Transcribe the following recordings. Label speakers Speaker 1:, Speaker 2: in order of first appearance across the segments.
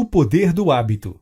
Speaker 1: poder do hábito.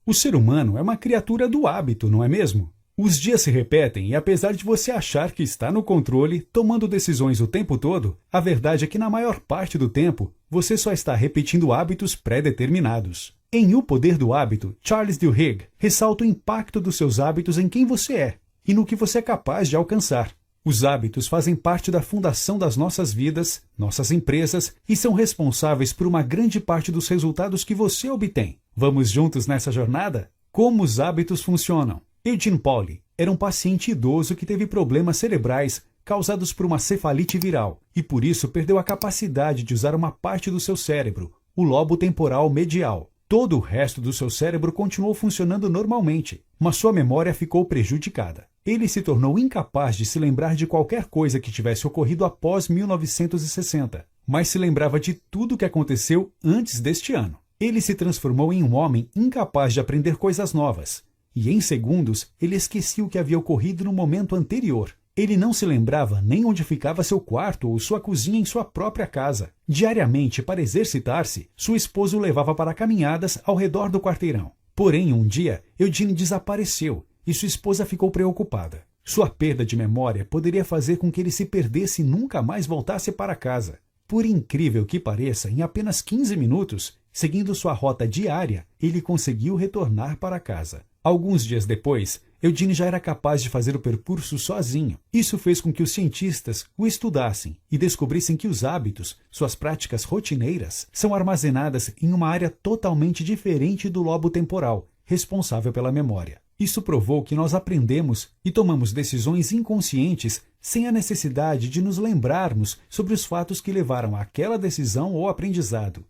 Speaker 1: O ser humano é uma criatura do hábito, não é mesmo? Os dias se repetem e apesar de você achar que está no controle, tomando decisões o tempo todo, a verdade é que na maior parte do tempo, você só está repetindo hábitos pré-determinados. Em O Poder do Hábito, Charles Duhigg ressalta o impacto dos seus hábitos em quem você é e no que você é capaz de alcançar. Os hábitos fazem parte da fundação das nossas vidas, nossas empresas e são responsáveis por uma grande parte dos resultados que você obtém. Vamos juntos nessa jornada? Como os hábitos funcionam? Eugene Pauly era um paciente idoso que teve problemas cerebrais causados por uma cefalite viral e por isso perdeu a capacidade de usar uma parte do seu cérebro, o lobo temporal medial. Todo o resto do seu cérebro continuou funcionando normalmente, mas sua memória ficou prejudicada. Ele se tornou incapaz de se lembrar de qualquer coisa que tivesse ocorrido após 1960, mas se lembrava de tudo o que aconteceu antes deste ano. Ele se transformou em um homem incapaz de aprender coisas novas, e em segundos ele esquecia o que havia ocorrido no momento anterior. Ele não se lembrava nem onde ficava seu quarto ou sua cozinha em sua própria casa. Diariamente, para exercitar-se, sua esposa o levava para caminhadas ao redor do quarteirão. Porém, um dia, Eugene desapareceu e sua esposa ficou preocupada. Sua perda de memória poderia fazer com que ele se perdesse e nunca mais voltasse para casa. Por incrível que pareça, em apenas 15 minutos, seguindo sua rota diária, ele conseguiu retornar para casa. Alguns dias depois, Eugene já era capaz de fazer o percurso sozinho. Isso fez com que os cientistas o estudassem e descobrissem que os hábitos, suas práticas rotineiras, são armazenadas em uma área totalmente diferente do lobo temporal, responsável pela memória. Isso provou que nós aprendemos e tomamos decisões inconscientes sem a necessidade de nos lembrarmos sobre os fatos que levaram àquela decisão ou aprendizado.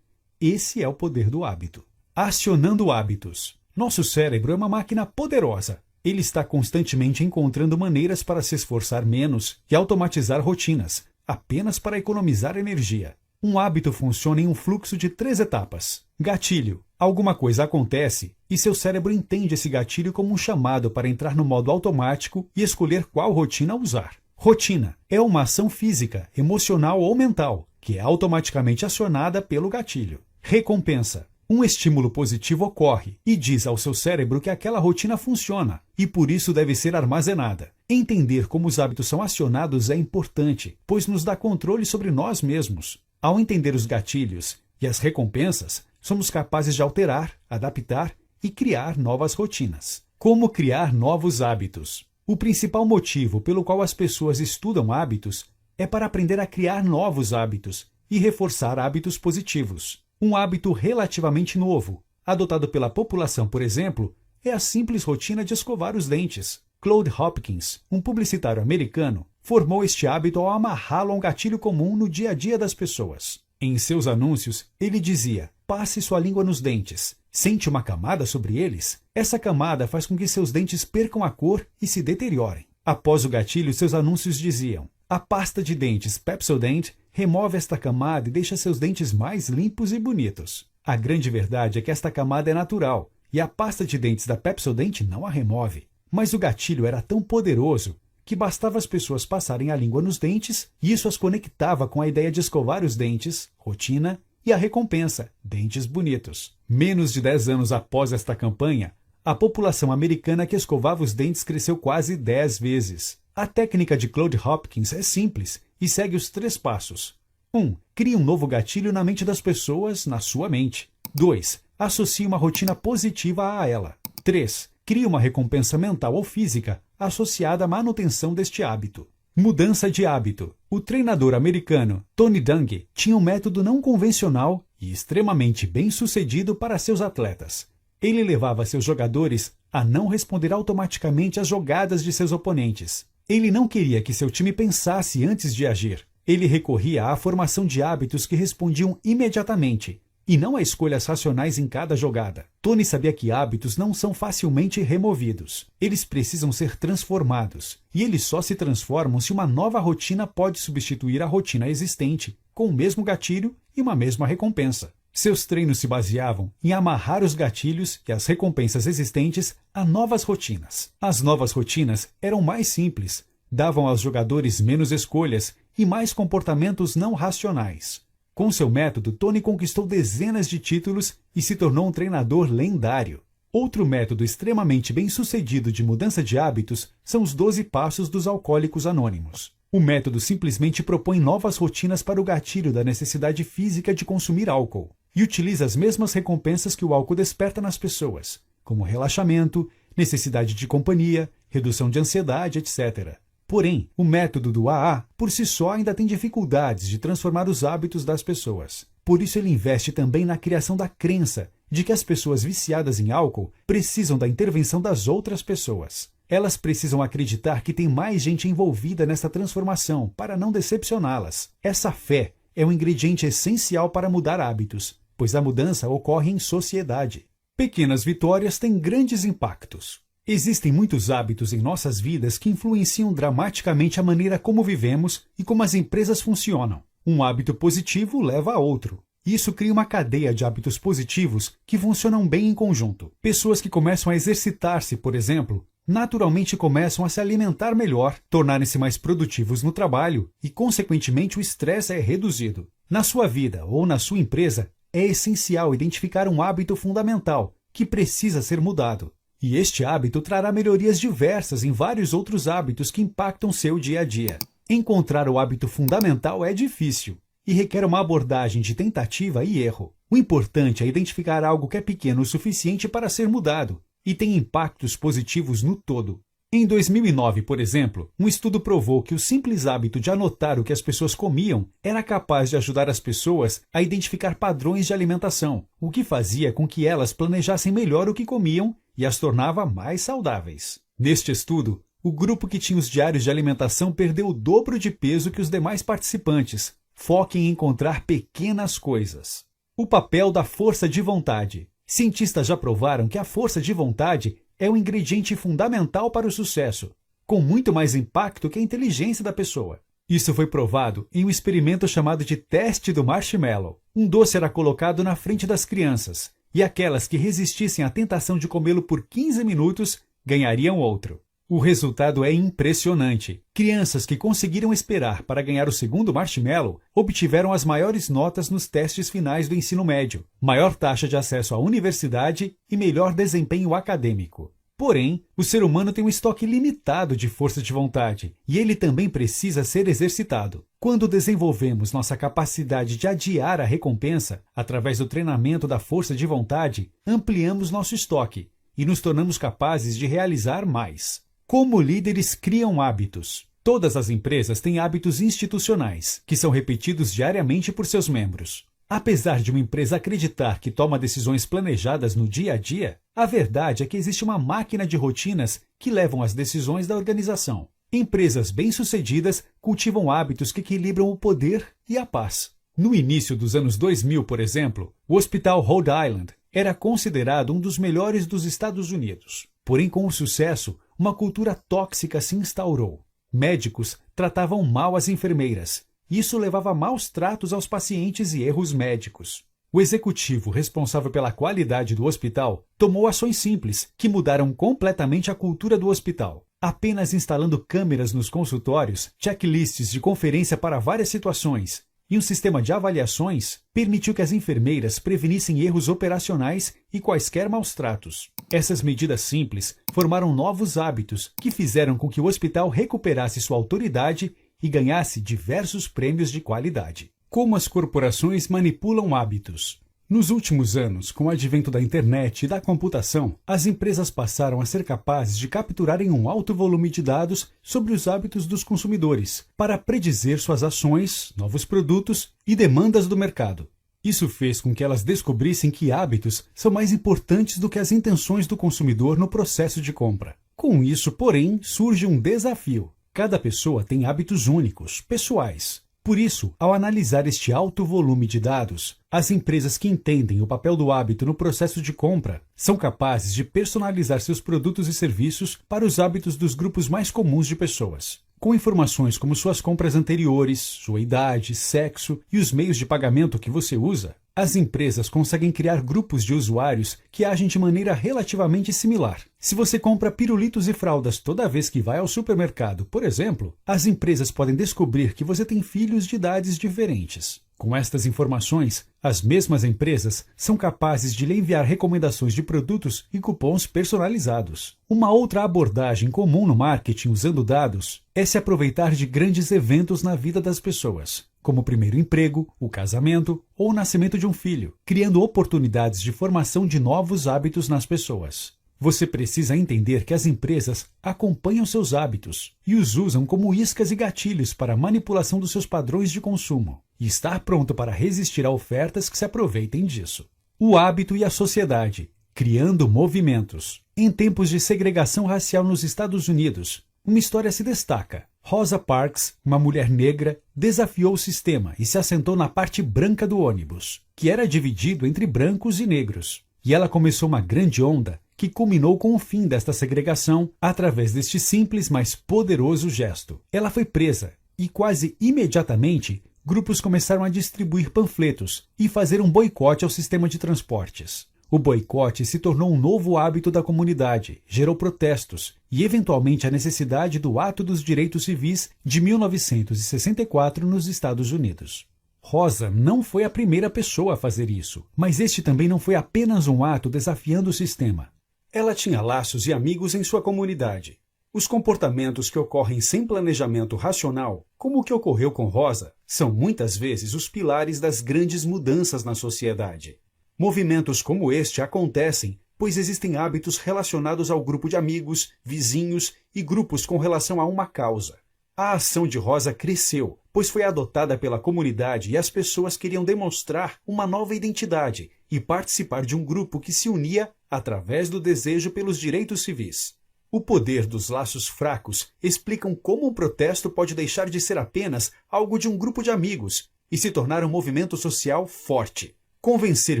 Speaker 1: Esse é o poder do hábito. Acionando hábitos. Nosso cérebro é uma máquina poderosa. Ele está constantemente encontrando maneiras para se esforçar menos e automatizar rotinas, apenas para economizar energia. Um hábito funciona em um fluxo de 3 etapas. Gatilho. Alguma coisa acontece e seu cérebro entende esse gatilho como um chamado para entrar no modo automático e escolher qual rotina usar. Rotina é uma ação física, emocional ou mental, que é automaticamente acionada pelo gatilho. Recompensa. Um estímulo positivo ocorre e diz ao seu cérebro que aquela rotina funciona e por isso deve ser armazenada. Entender como os hábitos são acionados é importante, pois nos dá controle sobre nós mesmos. Ao entender os gatilhos e as recompensas, somos capazes de alterar, adaptar e criar novas rotinas. Como criar novos hábitos? O principal motivo pelo qual as pessoas estudam hábitos é para aprender a criar novos hábitos e reforçar hábitos positivos. Um hábito relativamente novo, adotado pela população, por exemplo, é a simples rotina de escovar os dentes. Claude Hopkins, um publicitário americano, formou este hábito ao amarrá-lo a um gatilho comum no dia a dia das pessoas. Em seus anúncios, ele dizia: passe sua língua nos dentes. Sente uma camada sobre eles? Essa camada faz com que seus dentes percam a cor e se deteriorem. Após o gatilho, seus anúncios diziam: a pasta de dentes Pepsodent remove esta camada e deixa seus dentes mais limpos e bonitos. A grande verdade é que esta camada é natural e a pasta de dentes da Pepsodent não a remove. Mas o gatilho era tão poderoso que bastava as pessoas passarem a língua nos dentes e isso as conectava com a ideia de escovar os dentes, rotina, e a recompensa, dentes bonitos. Menos de 10 anos após esta campanha, a população americana que escovava os dentes cresceu quase 10 vezes. A técnica de Claude Hopkins é simples e segue os 3 passos. 1. Crie um novo gatilho na mente das pessoas, na sua mente. 2. Associe uma rotina positiva a ela. 3. Crie uma recompensa mental ou física associada à manutenção deste hábito. Mudança de hábito. O treinador americano Tony Dungy tinha um método não convencional e extremamente bem-sucedido para seus atletas. Ele levava seus jogadores a não responder automaticamente às jogadas de seus oponentes. Ele não queria que seu time pensasse antes de agir. Ele recorria à formação de hábitos que respondiam imediatamente, e não a escolhas racionais em cada jogada. Tony sabia que hábitos não são facilmente removidos. Eles precisam ser transformados, e eles só se transformam se uma nova rotina pode substituir a rotina existente, com o mesmo gatilho e uma mesma recompensa. Seus treinos se baseavam em amarrar os gatilhos e as recompensas existentes a novas rotinas. As novas rotinas eram mais simples, davam aos jogadores menos escolhas e mais comportamentos não racionais. Com seu método, Tony conquistou dezenas de títulos e se tornou um treinador lendário. Outro método extremamente bem-sucedido de mudança de hábitos são os 12 Passos dos Alcoólicos Anônimos. O método simplesmente propõe novas rotinas para o gatilho da necessidade física de consumir álcool e utiliza as mesmas recompensas que o álcool desperta nas pessoas, como relaxamento, necessidade de companhia, redução de ansiedade, etc. Porém, o método do AA, por si só, ainda tem dificuldades de transformar os hábitos das pessoas. Por isso ele investe também na criação da crença de que as pessoas viciadas em álcool precisam da intervenção das outras pessoas. Elas precisam acreditar que tem mais gente envolvida nessa transformação para não decepcioná-las. Essa fé é um ingrediente essencial para mudar hábitos, pois a mudança ocorre em sociedade. Pequenas vitórias têm grandes impactos. Existem muitos hábitos em nossas vidas que influenciam dramaticamente a maneira como vivemos e como as empresas funcionam. Um hábito positivo leva a outro. Isso cria uma cadeia de hábitos positivos que funcionam bem em conjunto. Pessoas que começam a exercitar-se, por exemplo, naturalmente começam a se alimentar melhor, tornarem-se mais produtivos no trabalho e, consequentemente, o estresse é reduzido. Na sua vida ou na sua empresa, é essencial identificar um hábito fundamental que precisa ser mudado. E este hábito trará melhorias diversas em vários outros hábitos que impactam seu dia a dia. Encontrar o hábito fundamental é difícil e requer uma abordagem de tentativa e erro. O importante é identificar algo que é pequeno o suficiente para ser mudado e tem impactos positivos no todo. Em 2009, por exemplo, um estudo provou que o simples hábito de anotar o que as pessoas comiam era capaz de ajudar as pessoas a identificar padrões de alimentação, o que fazia com que elas planejassem melhor o que comiam e as tornava mais saudáveis. Neste estudo, o grupo que tinha os diários de alimentação perdeu o dobro de peso que os demais participantes. Foque em encontrar pequenas coisas. O papel da força de vontade. Cientistas já provaram que a força de vontade é um ingrediente fundamental para o sucesso, com muito mais impacto que a inteligência da pessoa. Isso foi provado em um experimento chamado de teste do marshmallow. Um doce era colocado na frente das crianças, e aquelas que resistissem à tentação de comê-lo por 15 minutos ganhariam outro. O resultado é impressionante. Crianças que conseguiram esperar para ganhar o segundo marshmallow obtiveram as maiores notas nos testes finais do ensino médio, maior taxa de acesso à universidade e melhor desempenho acadêmico. Porém, o ser humano tem um estoque limitado de força de vontade e ele também precisa ser exercitado. Quando desenvolvemos nossa capacidade de adiar a recompensa através do treinamento da força de vontade, ampliamos nosso estoque e nos tornamos capazes de realizar mais. Como líderes criam hábitos? Todas as empresas têm hábitos institucionais, que são repetidos diariamente por seus membros. Apesar de uma empresa acreditar que toma decisões planejadas no dia a dia, a verdade é que existe uma máquina de rotinas que levam às decisões da organização. Empresas bem-sucedidas cultivam hábitos que equilibram o poder e a paz. No início dos anos 2000, por exemplo, o Hospital Rhode Island era considerado um dos melhores dos Estados Unidos. Porém, com o sucesso, uma cultura tóxica se instaurou. Médicos tratavam mal as enfermeiras. Isso levava a maus tratos aos pacientes e erros médicos. O executivo responsável pela qualidade do hospital tomou ações simples que mudaram completamente a cultura do hospital. Apenas instalando câmeras nos consultórios, checklists de conferência para várias situações e um sistema de avaliações, permitiu que as enfermeiras prevenissem erros operacionais e quaisquer maus tratos. Essas medidas simples formaram novos hábitos que fizeram com que o hospital recuperasse sua autoridade e ganhasse diversos prêmios de qualidade. Como as corporações manipulam hábitos? Nos últimos anos, com o advento da internet e da computação, as empresas passaram a ser capazes de capturarem um alto volume de dados sobre os hábitos dos consumidores, para predizer suas ações, novos produtos e demandas do mercado. Isso fez com que elas descobrissem que hábitos são mais importantes do que as intenções do consumidor no processo de compra. Com isso, porém, surge um desafio. Cada pessoa tem hábitos únicos, pessoais. Por isso, ao analisar este alto volume de dados, as empresas que entendem o papel do hábito no processo de compra são capazes de personalizar seus produtos e serviços para os hábitos dos grupos mais comuns de pessoas. Com informações como suas compras anteriores, sua idade, sexo e os meios de pagamento que você usa, as empresas conseguem criar grupos de usuários que agem de maneira relativamente similar. Se você compra pirulitos e fraldas toda vez que vai ao supermercado, por exemplo, as empresas podem descobrir que você tem filhos de idades diferentes. Com estas informações, as mesmas empresas são capazes de lhe enviar recomendações de produtos e cupons personalizados. Uma outra abordagem comum no marketing usando dados é se aproveitar de grandes eventos na vida das pessoas, como o primeiro emprego, o casamento ou o nascimento de um filho, criando oportunidades de formação de novos hábitos nas pessoas. Você precisa entender que as empresas acompanham seus hábitos e os usam como iscas e gatilhos para a manipulação dos seus padrões de consumo, e estar pronto para resistir a ofertas que se aproveitem disso. O hábito e a sociedade, criando movimentos. Em tempos de segregação racial nos Estados Unidos, uma história se destaca. Rosa Parks, uma mulher negra, desafiou o sistema e se assentou na parte branca do ônibus, que era dividido entre brancos e negros. E ela começou uma grande onda que culminou com o fim desta segregação através deste simples, mas poderoso gesto. Ela foi presa e quase imediatamente grupos começaram a distribuir panfletos e fazer um boicote ao sistema de transportes. O boicote se tornou um novo hábito da comunidade, gerou protestos e, eventualmente, a necessidade do Ato dos Direitos Civis de 1964 nos Estados Unidos. Rosa não foi a primeira pessoa a fazer isso, mas este também não foi apenas um ato desafiando o sistema. Ela tinha laços e amigos em sua comunidade. Os comportamentos que ocorrem sem planejamento racional, como o que ocorreu com Rosa, são muitas vezes os pilares das grandes mudanças na sociedade. Movimentos como este acontecem pois existem hábitos relacionados ao grupo de amigos, vizinhos e grupos com relação a uma causa. A ação de Rosa cresceu, pois foi adotada pela comunidade e as pessoas queriam demonstrar uma nova identidade e participar de um grupo que se unia através do desejo pelos direitos civis. O poder dos laços fracos explicam como um protesto pode deixar de ser apenas algo de um grupo de amigos e se tornar um movimento social forte. Convencer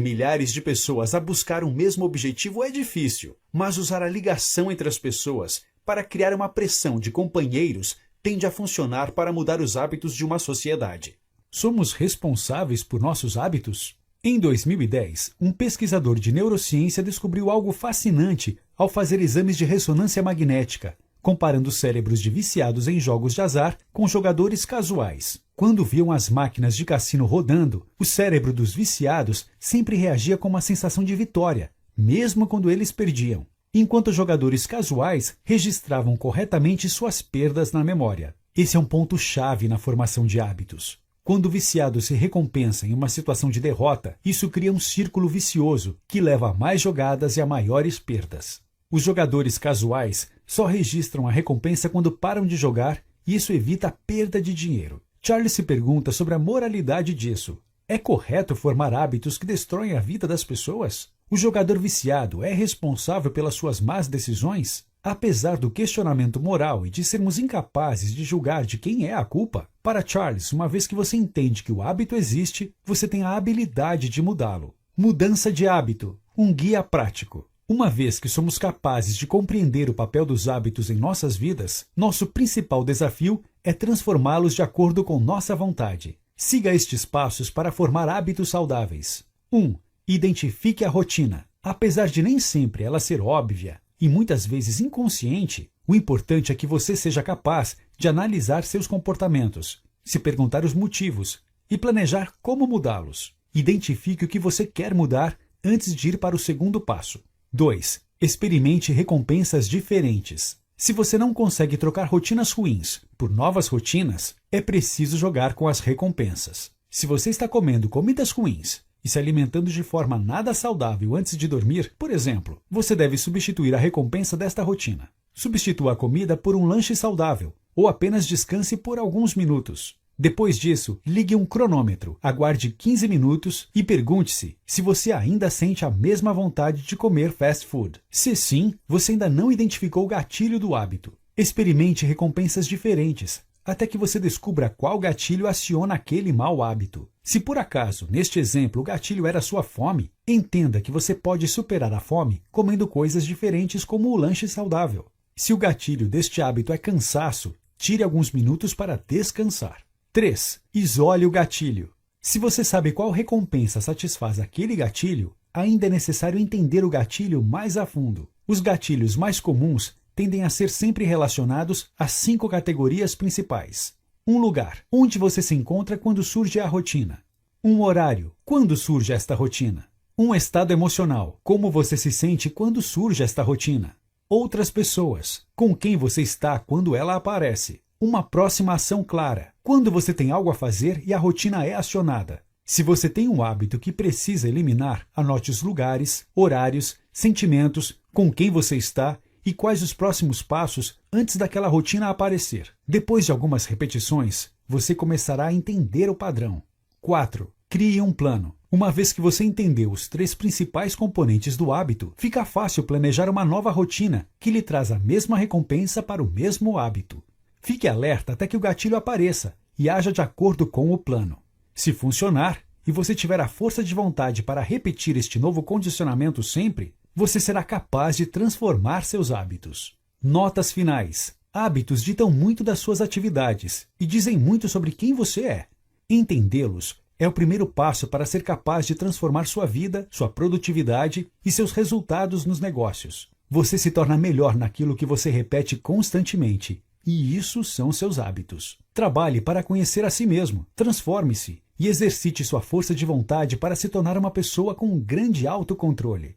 Speaker 1: milhares de pessoas a buscar o mesmo objetivo é difícil, mas usar a ligação entre as pessoas para criar uma pressão de companheiros tende a funcionar para mudar os hábitos de uma sociedade. Somos responsáveis por nossos hábitos? Em 2010, um pesquisador de neurociência descobriu algo fascinante ao fazer exames de ressonância magnética, comparando cérebros de viciados em jogos de azar com jogadores casuais. Quando viam as máquinas de cassino rodando, o cérebro dos viciados sempre reagia com uma sensação de vitória, mesmo quando eles perdiam, enquanto jogadores casuais registravam corretamente suas perdas na memória. Esse é um ponto-chave na formação de hábitos. Quando o viciado se recompensa em uma situação de derrota, isso cria um círculo vicioso que leva a mais jogadas e a maiores perdas. Os jogadores casuais só registram a recompensa quando param de jogar e isso evita a perda de dinheiro. Charles se pergunta sobre a moralidade disso. É correto formar hábitos que destroem a vida das pessoas? O jogador viciado é responsável pelas suas más decisões? Apesar do questionamento moral e de sermos incapazes de julgar de quem é a culpa, para Charles, uma vez que você entende que o hábito existe, você tem a habilidade de mudá-lo. Mudança de hábito, um guia prático. Uma vez que somos capazes de compreender o papel dos hábitos em nossas vidas, nosso principal desafio é transformá-los de acordo com nossa vontade. Siga estes passos para formar hábitos saudáveis. 1. Identifique a rotina. Apesar de nem sempre ela ser óbvia e muitas vezes inconsciente, o importante é que você seja capaz de analisar seus comportamentos, se perguntar os motivos e planejar como mudá-los. Identifique o que você quer mudar antes de ir para o segundo passo. 2. Experimente recompensas diferentes. Se você não consegue trocar rotinas ruins por novas rotinas, é preciso jogar com as recompensas. Se você está comendo comidas ruins e se alimentando de forma nada saudável antes de dormir, por exemplo, você deve substituir a recompensa desta rotina. Substitua a comida por um lanche saudável ou apenas descanse por alguns minutos. Depois disso, ligue um cronômetro, aguarde 15 minutos e pergunte-se se você ainda sente a mesma vontade de comer fast food. Se sim, você ainda não identificou o gatilho do hábito. Experimente recompensas diferentes, até que você descubra qual gatilho aciona aquele mau hábito. Se por acaso, neste exemplo, o gatilho era sua fome, entenda que você pode superar a fome comendo coisas diferentes como o lanche saudável. Se o gatilho deste hábito é cansaço, tire alguns minutos para descansar. 3. Isole o gatilho. Se você sabe qual recompensa satisfaz aquele gatilho, ainda é necessário entender o gatilho mais a fundo. Os gatilhos mais comuns tendem a ser sempre relacionados a 5 categorias principais. Um lugar, onde você se encontra quando surge a rotina. Um horário. Quando surge esta rotina? Um estado emocional. Como você se sente quando surge esta rotina? Outras pessoas. Com quem você está quando ela aparece? Uma próxima ação clara. Quando você tem algo a fazer e a rotina é acionada. Se você tem um hábito que precisa eliminar, anote os lugares, horários, sentimentos, com quem você está e quais os próximos passos antes daquela rotina aparecer. Depois de algumas repetições, você começará a entender o padrão. 4. Crie um plano. Uma vez que você entendeu os 3 principais componentes do hábito, fica fácil planejar uma nova rotina que lhe traz a mesma recompensa para o mesmo hábito. Fique alerta até que o gatilho apareça e haja de acordo com o plano. Se funcionar e você tiver a força de vontade para repetir este novo condicionamento sempre, você será capaz de transformar seus hábitos. Notas finais. Hábitos ditam muito das suas atividades e dizem muito sobre quem você é. Entendê-los é o primeiro passo para ser capaz de transformar sua vida, sua produtividade e seus resultados nos negócios. Você se torna melhor naquilo que você repete constantemente, e isso são seus hábitos. Trabalhe para conhecer a si mesmo, transforme-se e exercite sua força de vontade para se tornar uma pessoa com um grande autocontrole.